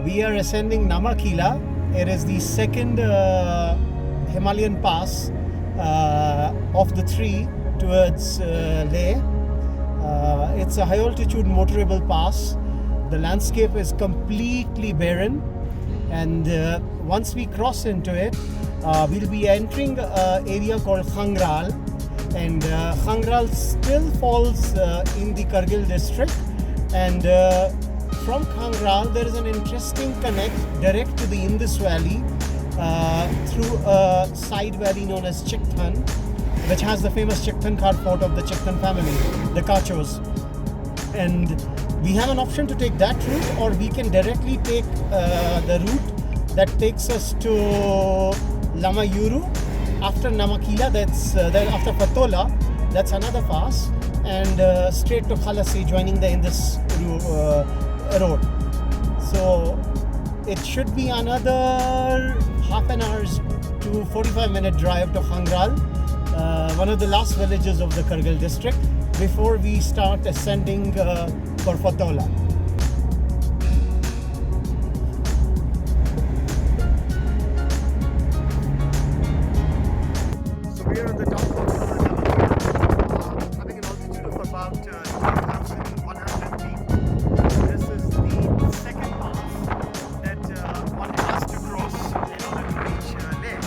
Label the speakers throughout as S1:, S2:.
S1: We are ascending Namakila. It is the second Himalayan pass of the three towards Leh. It's a high altitude motorable pass. The landscape is completely barren, and once we cross into it, we'll be entering an area called Kargil, and Kargil still falls in the Kargil district, and from Kargil there is an interesting connect direct to the Indus Valley through a side valley known as Chikthan, which has the famous Chikthan Kar fort of the Chikthan family, the Kachos. And we have an option to take that route, or we can directly take the route that takes us to Lamayuru after Namakila, then after Fatola, that's another pass, and straight to Khalasi, joining the Indus road. So it should be another half an hour's to 45-minute drive to Kargil, one of the last villages of the Kargil district, before we start ascending for Fatola. So we are on the top of Namakila, having an altitude of about 2,100 feet. This is the second pass that one has to cross in order to reach Leh.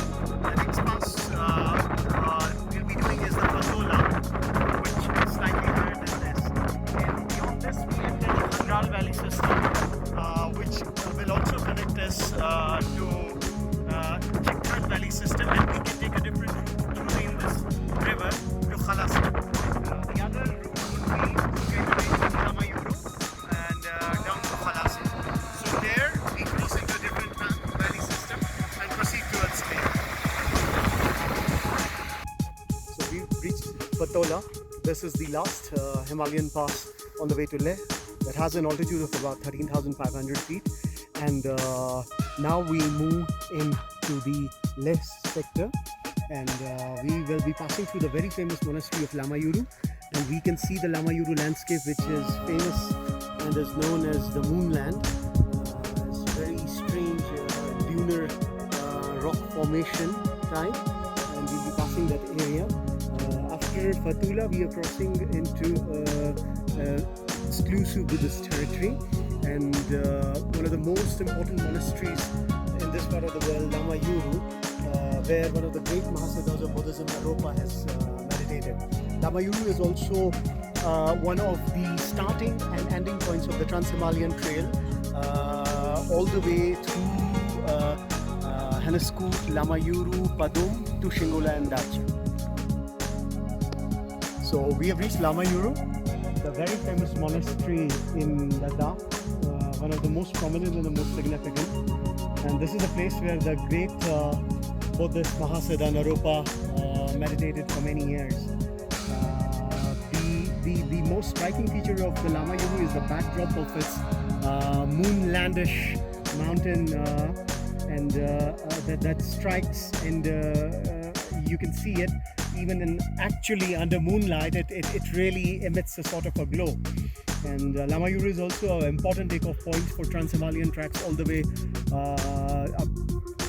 S1: The next pass we'll be doing is the Fatola, which is slightly higher than this. And beyond this, we enter the Kargil Valley system, which will also connect us to Chikthan Valley system, and we can take a different route through the Indus River to Khalasi. The other route would be to get away from Lamayuru and down to Khalasi. So there we cross into a different valley system and proceed towards Leh. So we've reached Fatola. This is the last Himalayan pass on the way to Leh that has an altitude of about 13,500 feet, and now we move into the Leh sector, and we will be passing through the very famous monastery of Lamayuru, and we can see the Lamayuru landscape, which is famous and is known as the Moonland. It's very strange lunar rock formation time, and we'll be passing that area. After Fatola, we are crossing into exclusive Buddhist territory, and one of the most important monasteries in this part of the world, Lamayuru, where one of the great Mahasiddhas of Buddhism, Naropa, has meditated. Lamayuru is also one of the starting and ending points of the trans-Himalayan trail, all the way through Hennescoot, Lamayuru, Padum to Shingola and Dacha. So we have reached Lamayuru, the very famous monastery in Ladakh, one of the most prominent and the most significant. And this is a place where the great Buddhist Mahasiddha Naropa meditated for many years. The most striking feature of the Lamayuru is the backdrop of its moonlandish mountain, and that strikes, and you can see it even actually under moonlight. It really emits a sort of a glow. And Lamayuru is also an important takeoff point for trans-Himalayan tracks all the way up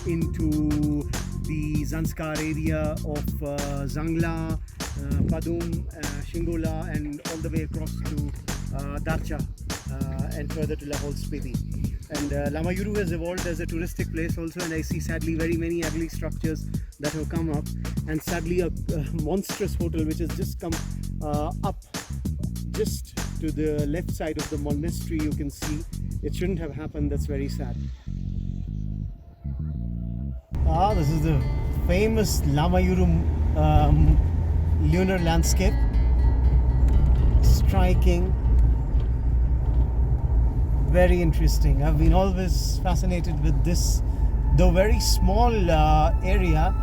S1: into the Zanskar area of Zangla, Padum, Shingola, and all the way across to Darcha and further to Lahore Spiti. And Lamayuru has evolved as a touristic place also, and I see sadly very many ugly structures that have come up, and sadly a monstrous hotel which has just come up just to the left side of the monastery. You can see it shouldn't have happened. That's very sad. This is the famous Lamayuru lunar landscape. Striking, very interesting. I've been always fascinated with this, though very small area,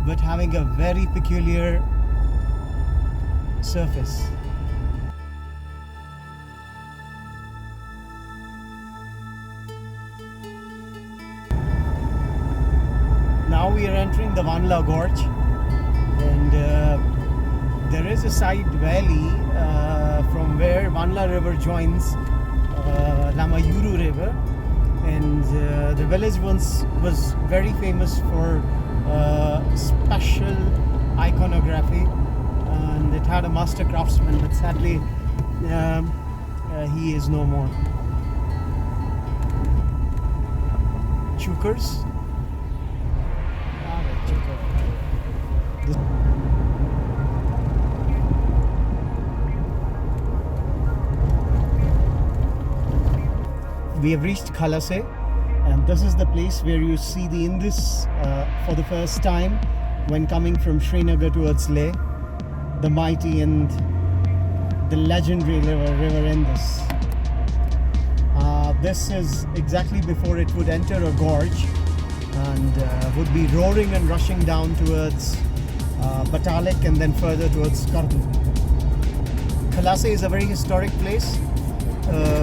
S1: but having a very peculiar surface. Now we are entering the Vanla Gorge, and there is a side valley from where Vanla River joins Lamayuru River, and the village once was very famous for special iconography, and it had a master craftsman, but sadly he is no more. Chukars. We have reached Khalase, and this is the place where you see the Indus for the first time when coming from Srinagar towards Leh, the mighty and the legendary river Indus. This is exactly before it would enter a gorge and would be roaring and rushing down towards Batalik and then further towards Kargil. Khalase is a very historic place.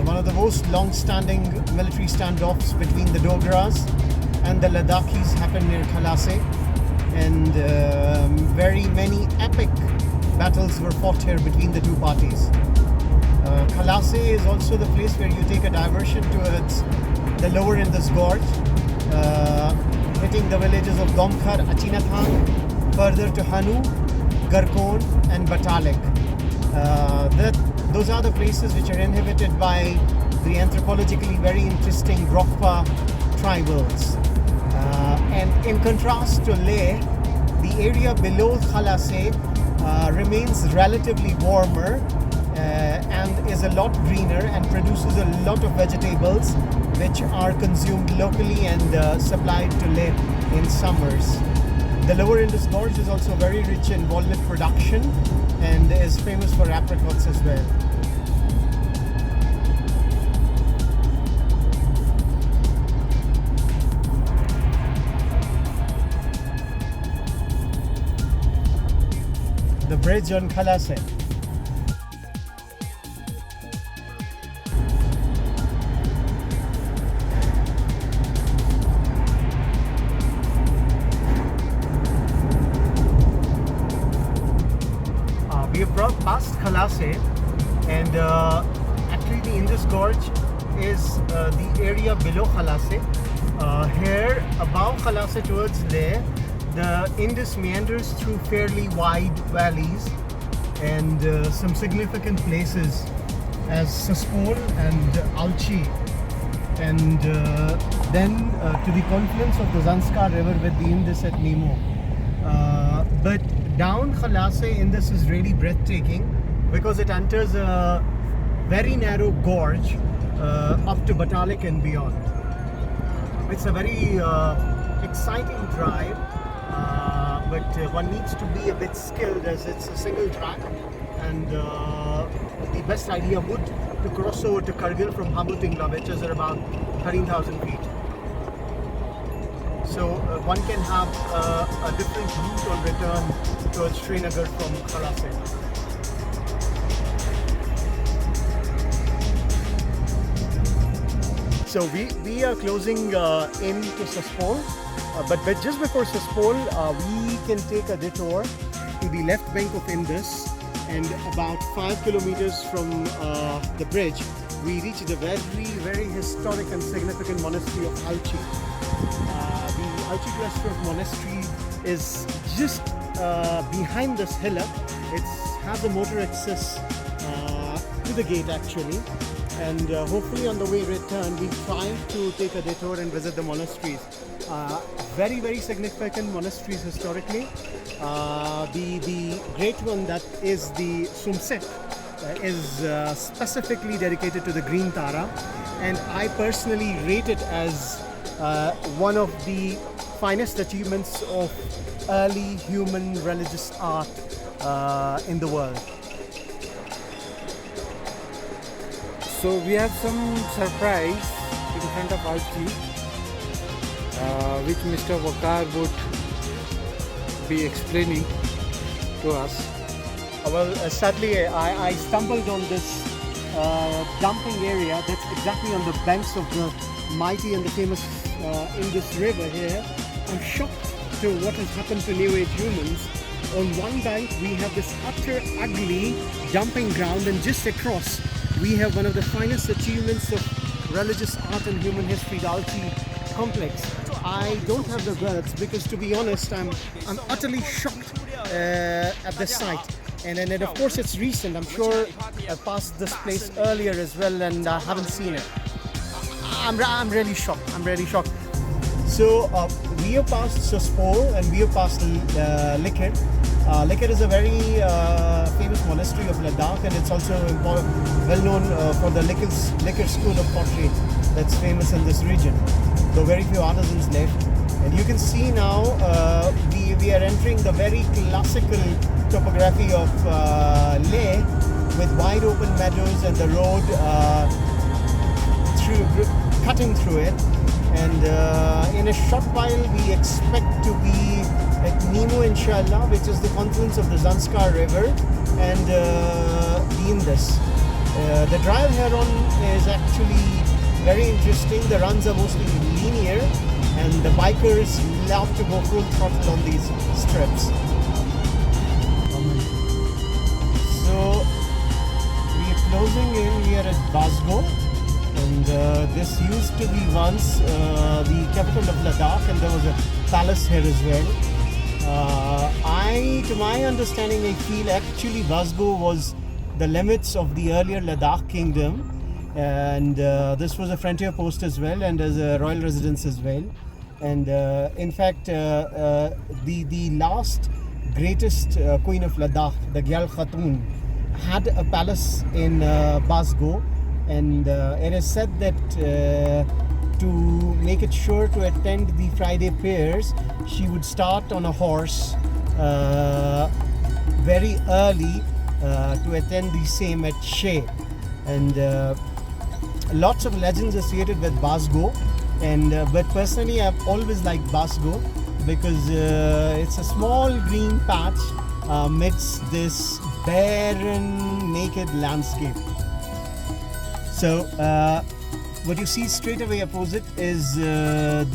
S1: One of the most long-standing military standoffs between the Dogras and the Ladakhis happened near Khalase, and very many epic battles were fought here between the two parties. Khalase is also the place where you take a diversion towards the lower Indus Gorge, hitting the villages of Domkhar, Achinathan, further to Hanu, Garkon and Batalik. Those are the places which are inhabited by the anthropologically very interesting Rokpa tribals. And in contrast to Leh, the area below Khalase remains relatively warmer and is a lot greener and produces a lot of vegetables which are consumed locally and supplied to Leh in summers. The lower Indus Gorge is also very rich in walnut production and is famous for apricots as well. The bridge on Khalase. We have brought past Khalase, and actually the Indus Gorge is the area below Khalase. Here above Khalase towards Leh, the Indus meanders through fairly wide valleys and some significant places as Saspol and Alchi, and then to the confluence of the Zanskar River with the Indus at Nemo. But down Khalase, Indus is really breathtaking because it enters a very narrow gorge up to Batalik and beyond. It's a very exciting drive, but one needs to be a bit skilled as it's a single track, and the best idea would to cross over to Kargil from Hamutingla, which is at about 13,000 feet. So one can have a different route on return towards Srinagar from Khalase. So we are closing in to Saspol, but just before Saspol, we can take a detour to the left bank of Indus, and about 5 kilometers from the bridge, we reach the very historic and significant monastery of Alchi. The Alchi cluster of monastery is just behind this hillock. It has a motor access to the gate actually, and hopefully on the way return we try to take a detour and visit the monasteries. Very significant monasteries historically. The great one that is the Sumset is specifically dedicated to the Green Tara, and I personally rate it as one of the finest achievements of early human religious art in the world.
S2: So we have some surprise in front of Alchi, which Mr. Wakar would be explaining to us.
S1: Well, sadly I stumbled on this dumping area that's exactly on the banks of the mighty and the famous Indus River here. I'm shocked to what has happened to New Age humans. On one bank we have this utter ugly dumping ground, and just across we have one of the finest achievements of religious art and human history, the Alchi complex. I don't have the words because, to be honest, I'm utterly shocked at this site. And then, of course, it's recent. I'm sure I passed this place earlier as well, and I haven't seen it. I'm really shocked. I'm really shocked. So we have passed Sospor and we have passed Likir. Likir is a very famous monastery of Ladakh, and it's also well known for the Likir school of pottery that's famous in this region, though very few artisans left. And you can see now we are entering the very classical topography of Leh, with wide open meadows and the road cutting through it. And in a short while we expect to be at Nemo, inshallah, which is the confluence of the Zanskar River and the Indus. The drive here on is actually very interesting. The runs are mostly linear, and the bikers love to go full throttle on these strips. So we are closing in here at Basgo, and this used to be once the capital of Ladakh, and there was a palace here as well. To my understanding, I feel actually Basgo was the limits of the earlier Ladakh kingdom, and this was a frontier post as well, and as a royal residence as well. And in fact, the last greatest queen of Ladakh, the Gyal Khatun, had a palace in Basgo, and it is said that to make it sure to attend the Friday prayers, she would start on a horse very early to attend the same at Sheh. And lots of legends associated with Basgo, and but personally I've always liked Basgo because it's a small green patch amidst this barren, naked landscape. So what you see straight away opposite is the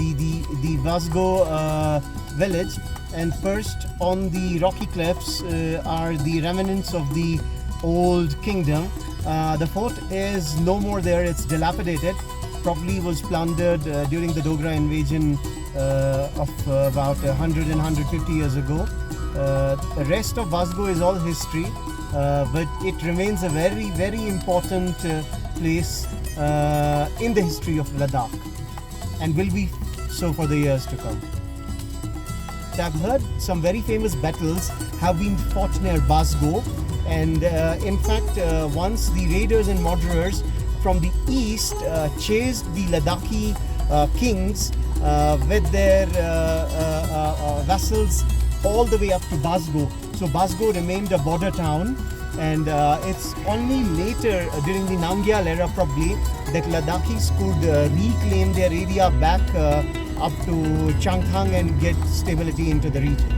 S1: Basgo village, and first on the rocky cliffs are the remnants of the old kingdom. The fort is no more there, it's dilapidated, probably was plundered during the Dogra invasion of about 100 and 150 years ago. The rest of Basgo is all history, but it remains a very, very important place in the history of Ladakh, and will be so for the years to come. I've heard some very famous battles have been fought near Basgo, and in fact once the raiders and murderers from the east chased the Ladakhi kings with their vassals all the way up to Basgo. So Basgo remained a border town, and it's only later during the Namgyal era probably that Ladakhis could reclaim their area back up to Changthang and get stability into the region.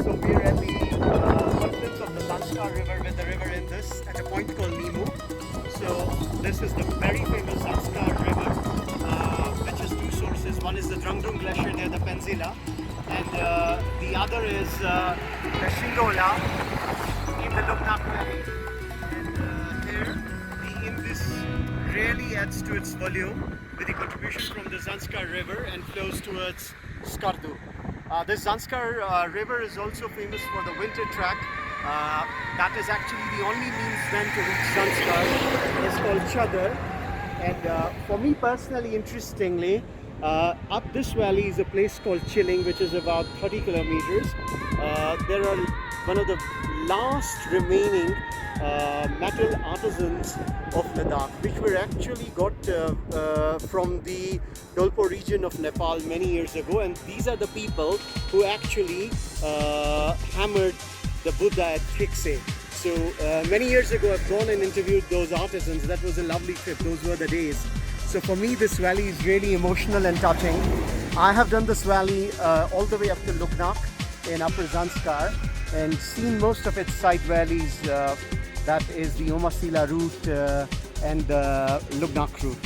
S1: So we're at the confluence of the Zanskar River with the river Indus at a point called Nemo. So this is the very famous Zanskar River, which has two sources. One is the Drangdung Glacier near the Peninsula, and the other is the Shindola in the Luknak Valley. And here the Indus really adds to its volume with the contribution from the Zanskar River and flows towards Skardu. This Zanskar river is also famous for the winter track That is actually the only means then to reach Zanskar. It's called Chadar. And for me personally, interestingly, up this valley is a place called Chilling, which is about 30 kilometers. There are one of the last remaining metal artisans of Ladakh, which were actually got from the Dolpo region of Nepal many years ago. And these are the people who actually hammered the Buddha at Thikse. So many years ago, I've gone and interviewed those artisans. That was a lovely trip. Those were the days. So for me, this valley is really emotional and touching. I have done this valley all the way up to Lugnak in Upper Zanskar and seen most of its side valleys. That is the Omasila route and the Lugnak route.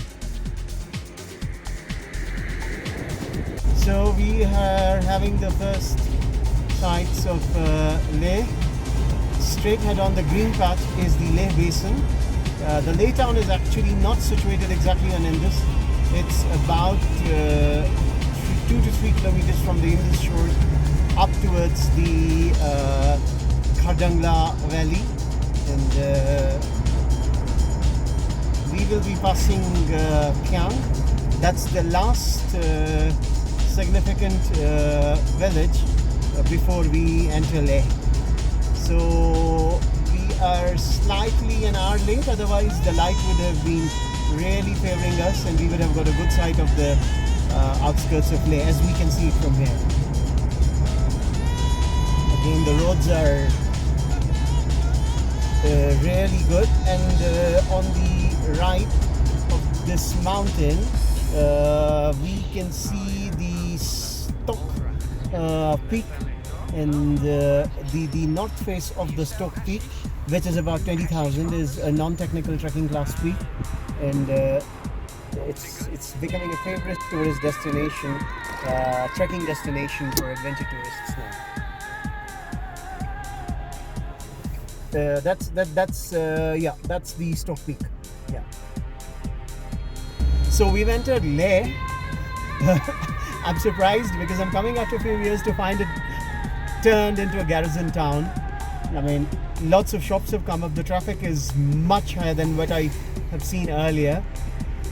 S1: So we are having the first sights of Leh. Straight ahead on the green patch is the Leh Basin. The Leh town is actually not situated exactly on Indus. It's about 2 to 3 kilometers from the Indus shores up towards the Kargil valley, and we will be passing Kyang. That's the last significant village before we enter Leh. So we are slightly an hour late, otherwise the light would have been really favoring us and we would have got a good sight of the outskirts of Leh, as we can see it from here. Again, the roads are really good, and on the right of this mountain we can see the Stock Peak, and the north face of the Stock Peak, which is about 20,000, is a non-technical trekking class peak, and it's becoming a favorite tourist destination, trekking destination for adventure tourists now. That's the Stock Peak. Yeah. So we've entered Leh. I'm surprised because I'm coming after a few years to find it turned into a garrison town. I mean, lots of shops have come up. The traffic is much higher than what I have seen earlier,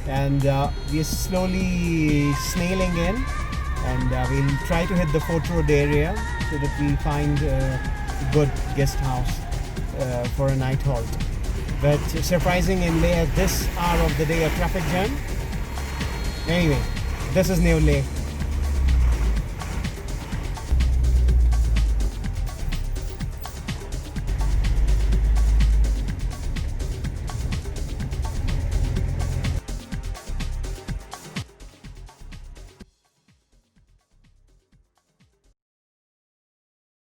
S1: and we are slowly snailing in, and we'll try to hit the Fort Road area so that we find a good guest house for a night halt. But surprising in Leh at this hour of the day, a traffic jam. Anyway, this is New Leh.